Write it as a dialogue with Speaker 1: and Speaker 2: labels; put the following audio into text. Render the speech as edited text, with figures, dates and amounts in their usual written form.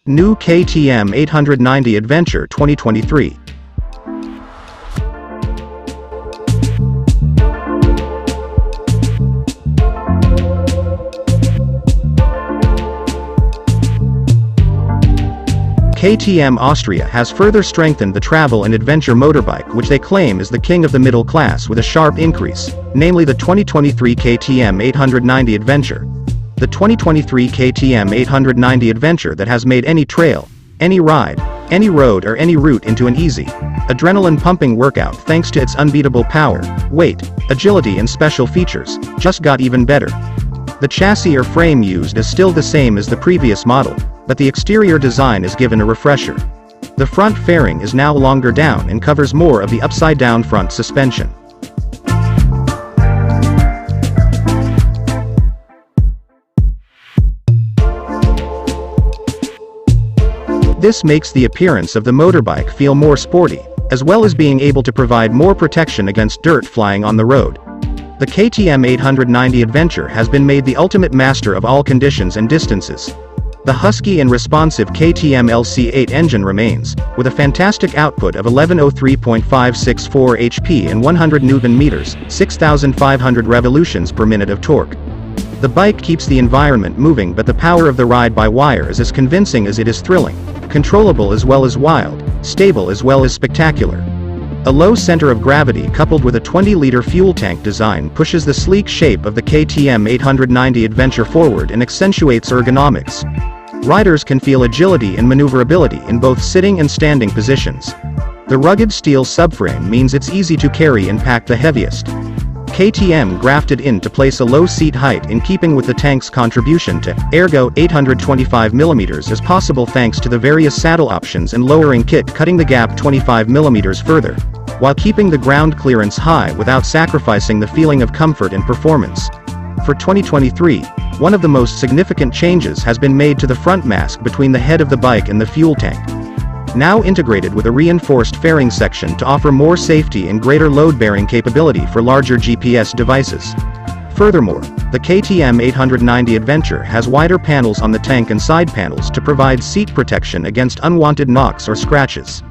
Speaker 1: New KTM 890 Adventure 2023. KTM Austria has further strengthened the travel and adventure motorbike, which they claim is the king of the middle class, with a sharp increase, namely the 2023 KTM 890 Adventure. The 2023 KTM 890 Adventure that has made any trail, any ride, any road or any route into an easy, adrenaline-pumping workout thanks to its unbeatable power, weight, agility and special features, just got even better. The chassis or frame used is still the same as the previous model, but the exterior design is given a refresher. The front fairing is now longer down and covers more of the upside-down front suspension. This makes the appearance of the motorbike feel more sporty, as well as being able to provide more protection against dirt flying on the road. The KTM 890 Adventure has been made the ultimate master of all conditions and distances. The husky and responsive KTM LC8 engine remains, with a fantastic output of 1103.564 HP and 100 Nm, 6,500 revolutions per minute of torque. The bike keeps the environment moving, but the power of the ride-by-wire is as convincing as it is thrilling, controllable as well as wild, stable as well as spectacular. A low center of gravity coupled with a 20-liter fuel tank design pushes the sleek shape of the KTM 890 Adventure forward and accentuates ergonomics. Riders can feel agility and maneuverability in both sitting and standing positions. The rugged steel subframe means it's easy to carry and pack the heaviest. KTM grafted in to place a low seat height in keeping with the tank's contribution to, ergo, 825mm is possible thanks to the various saddle options and lowering kit cutting the gap 25mm further, while keeping the ground clearance high without sacrificing the feeling of comfort and performance. For 2023, one of the most significant changes has been made to the front mast between the head of the bike and the fuel tank. Now integrated with a reinforced fairing section to offer more safety and greater load-bearing capability for larger GPS devices. Furthermore, the KTM 890 Adventure has wider panels on the tank and side panels to provide seat protection against unwanted knocks or scratches.